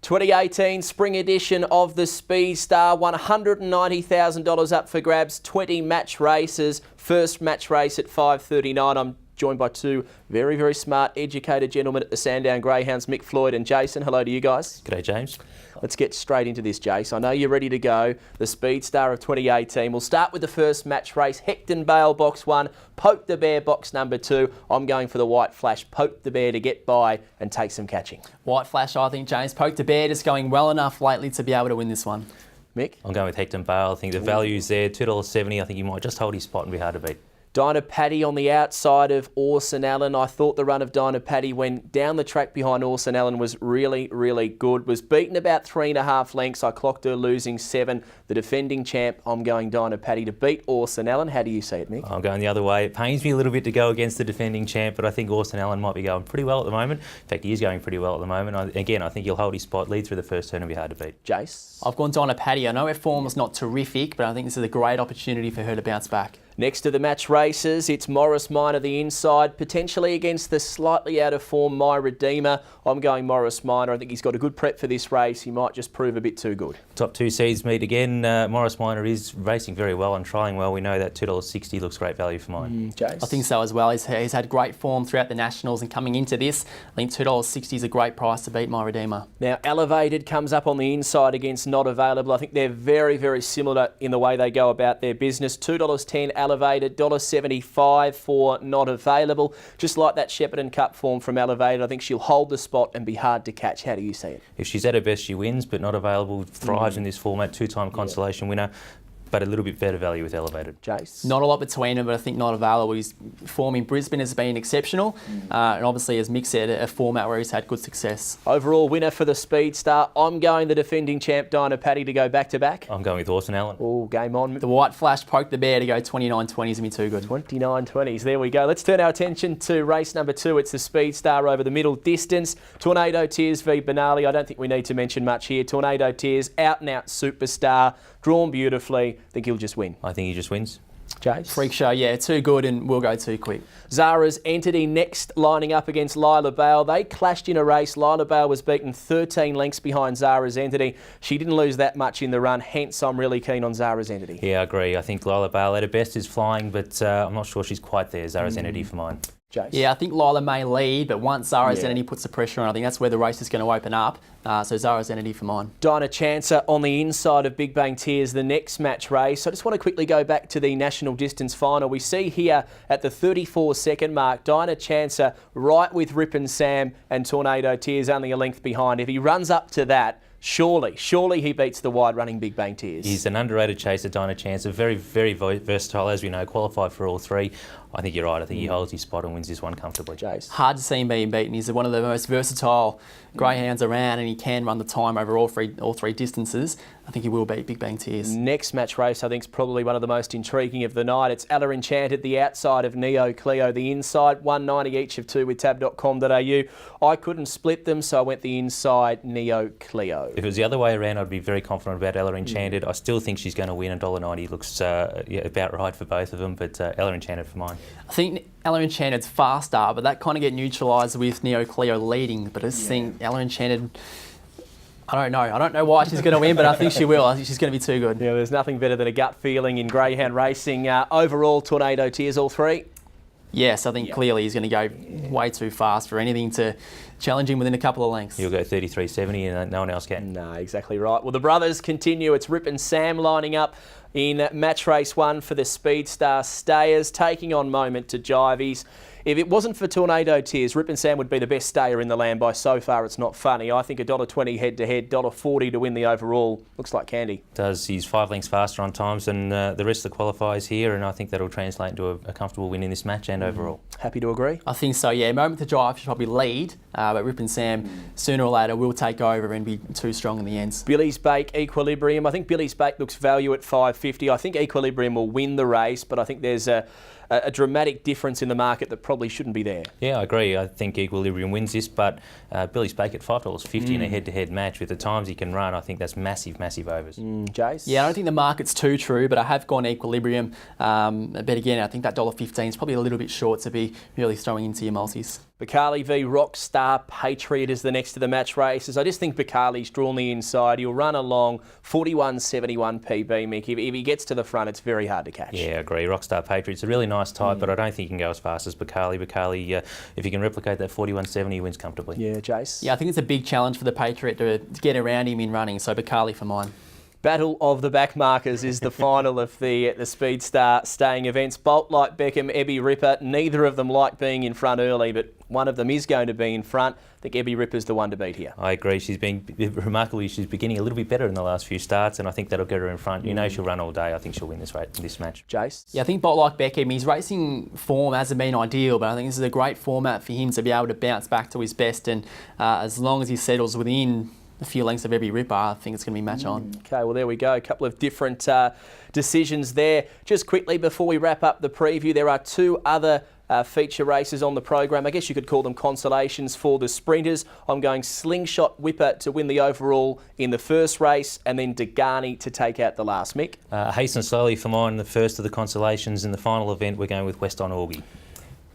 2018 spring edition of the Speed Star, $190,000 up for grabs, 20 match races. First match race at 5:39. I'm joined by two very, very smart, educated gentlemen at the Sandown Greyhounds, Mick Floyd and Jason. Hello to you guys. G'day, James. Let's get straight into this, Jace. I know you're ready to go. The Speed Star of 2018. We'll start with the first match race. HECTON BALE box 1, Poke the Bear box number 2. I'm going for the White Flash. Poke the Bear to get by and take some catching. White Flash, I think, James. Poke the Bear just going well enough lately to be able to win this one. Mick? I'm going with HECTON BALE. I think the value's there, $2.70. I think he might just hold his spot and be hard to beat. Dinah Paddy on the outside of Orson Allen. I thought the run of Dinah Paddy when down the track behind Orson Allen was really, really good. Was beaten about 3.5 lengths. I clocked her losing 7. The defending champ, I'm going Dinah Paddy to beat Orson Allen. How do you see it, Mick? I'm going the other way. It pains me a little bit to go against the defending champ, but I think Orson Allen might be going pretty well at the moment. In fact, he is going pretty well at the moment. Again, I think he'll hold his spot, lead through the first turn and be hard to beat. Jace? I've gone Dinah Paddy. I know her form is not terrific, but I think this is a great opportunity for her to bounce back. Next to the match races, it's Morris Minor the inside, potentially against the slightly out of form My Redeemer. I'm going Morris Minor. I think he's got a good prep for this race. He might just prove a bit too good. Top 2 seeds meet again. Morris Minor is racing very well and trying well. We know that $2.60 looks great value for mine. Jace? I think so as well. He's had great form throughout the Nationals, and coming into this, I think $2.60 is a great price to beat My Redeemer. Now, Elevated comes up on the inside against Not Available. I think they're very, very similar in the way they go about their business. $2.10 Elevated, $1.75 for Not Available. Just like that Shepparton Cup form from Elevated, I think she'll hold the spot and be hard to catch. How do you see it? If she's at her best, she wins, but Not Available thrives in this format. 2-time consolation winner, but a little bit better value with Elevated. Jace? Not a lot between them, but I think Not Available. His form in Brisbane has been exceptional, and obviously, as Mick said, a format where he's had good success. Overall winner for the Speed Star. I'm going the defending champ, Dinah Paddy, to go back-to-back. I'm going with Orson Allen. Oh, game on. The White Flash, Poke the Bear to go 29.20s and be too good. 29.20s. There we go. Let's turn our attention to race number 2. It's the Speed Star over the middle distance. Tornado Tears v Benali. I don't think we need to mention much here. Tornado Tears, out-and-out superstar, drawn beautifully. I think he'll just win. I think he just wins. Jace? Freak show, yeah, too good and will go too quick. Zara's Entity next, lining up against Lila Bale. They clashed in a race. Lila Bale was beaten 13 lengths behind Zara's Entity. She didn't lose that much in the run, hence I'm really keen on Zara's Entity. Yeah, I agree. I think Lila Bale at her best is flying, but I'm not sure she's quite there. Zara's Entity for mine. Jace? Yeah, I think Lila may lead, but once Zara's Entity puts the pressure on, I think that's where the race is going to open up. So Zara's Entity for mine. Dinah Chancer on the inside of Big Bang Tears, the next match race. I just want to quickly go back to the national distance final. We see here at the 34-second mark, Dinah Chancer right with Rippin' Sam and Tornado Tears only a length behind. If he runs up to that, surely he beats the wide-running Big Bang Tears. He's an underrated chaser, Dinah Chancer. Very, very versatile, as we know, qualified for all 3. I think you're right. I think he holds his spot and wins this one comfortably. Jace? Hard to see him being beaten. He's one of the most versatile greyhounds around, and he can run the time over all three distances. I think he will beat Big Bang Tears. Next match race, I think, is probably one of the most intriguing of the night. It's Ella Enchanted, the outside of Neo CLEO, the inside. $190 each of 2 with tab.com.au. I couldn't split them, so I went the inside Neo CLEO. If it was the other way around, I'd be very confident about Ella Enchanted. I still think she's going to win. $1.90 looks about right for both of them, but Ella Enchanted for mine. I think Ella Enchanted's faster, but that kind of get neutralised with Neo CLEO leading. But I just think Ella Enchanted, I don't know why she's going to win, but I think she will. I think she's going to be too good. Yeah, there's nothing better than a gut feeling in greyhound racing. Overall, Tornado Tears, all 3? Yes, I think clearly he's going to go way too fast for anything to challenge him within a couple of lengths. He'll go 33.70 and no one else can. No, exactly right. Well, the brothers continue. It's Rippin' Sam lining up in match race 1 for the Speed Star Stayers, taking on Moment to Jive. If it wasn't for Tornado Tears, Rippin' Sam would be the best stayer in the land by so far. It's not funny. I think $1.20 head-to-head, $1.40 to win the overall. Looks like candy. Does. He's 5 lengths faster on times than the rest of the qualifiers here, and I think that'll translate into a comfortable win in this match and overall. Happy to agree? I think so, yeah. Moment to Jive should probably lead, but Rippin' Sam sooner or later will take over and be too strong in the ends. Billy's Bake, Equilibrium. I think Billy's Bake looks value at $5.50. I think Equilibrium will win the race, but I think there's a a dramatic difference in the market that probably shouldn't be there. Yeah, I agree. I think Equilibrium wins this, but Billy Spake at $5.50 in a head-to-head match with the times he can run, I think that's massive, massive overs. Jace? Yeah, I don't think the market's too true, but I have gone Equilibrium. But again, I think that $1.15 is probably a little bit short to be really throwing into your multis. BEKIM v Rockstar Patriot is the next of the match races. I just think BEKIM's drawn the inside. He'll run along 41.71 PB, Mick. If he gets to the front, it's very hard to catch. Yeah, I agree. Rockstar Patriot's a really nice type, but I don't think he can go as fast as BEKIM. BEKIM, if he can replicate that 41.70, he wins comfortably. Yeah, Jace? Yeah, I think it's a big challenge for the Patriot to get around him in running, so BEKIM for mine. Battle of the backmarkers is the final of the Speed Star staying events. Bolt like BEKIM, EBBY Ripper. Neither of them like being in front early, but one of them is going to be in front. I think EBBY Ripper's the one to beat here. I agree. She's been remarkably. She's beginning a little bit better in the last few starts, and I think that'll get her in front. You know, she'll run all day. I think she'll win this match. Jace? Yeah, I think Bolt like BEKIM, his racing form hasn't been ideal, but I think this is a great format for him to be able to bounce back to his best, and as long as he settles within a few lengths of EBBY Ripper, I think it's going to be match on. Okay, well, there we go. A couple of different decisions there. Just quickly, before we wrap up the preview, there are two other feature races on the program. I guess you could call them consolations for the sprinters. I'm going Slingshot Whipper to win the overall in the first race, and then Degani to take out the last. Mick? Hasten Slowly for mine, the first of the consolations. In the final event, we're going with West on Augie.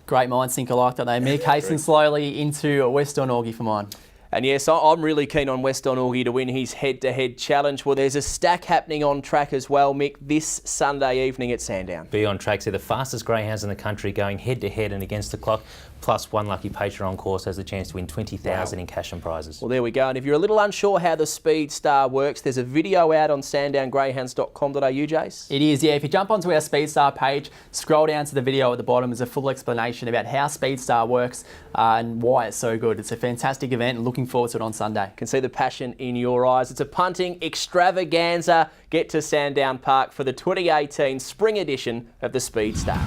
Great minds think alike, don't they, Mick? Hasten Slowly into West on Augie for mine. And yes, I'm really keen on West on Augie to win his head-to-head challenge. Well, there's a stack happening on track as well, Mick, this Sunday evening at Sandown. Be on track. They're the fastest greyhounds in the country, going head-to-head and against the clock. Plus, one lucky patron on course has the chance to win $20,000 in cash and prizes. Well, there we go. And if you're a little unsure how the Speed Star works, there's a video out on sandowngreyhounds.com.au, Jace? It is, yeah. If you jump onto our Speed Star page, scroll down to the video at the bottom, there's a full explanation about how Speed Star works and why it's so good. It's a fantastic event and looking forward to it on Sunday. Can see the passion in your eyes. It's a punting extravaganza. Get to Sandown Park for the 2018 spring edition of the Speed Star.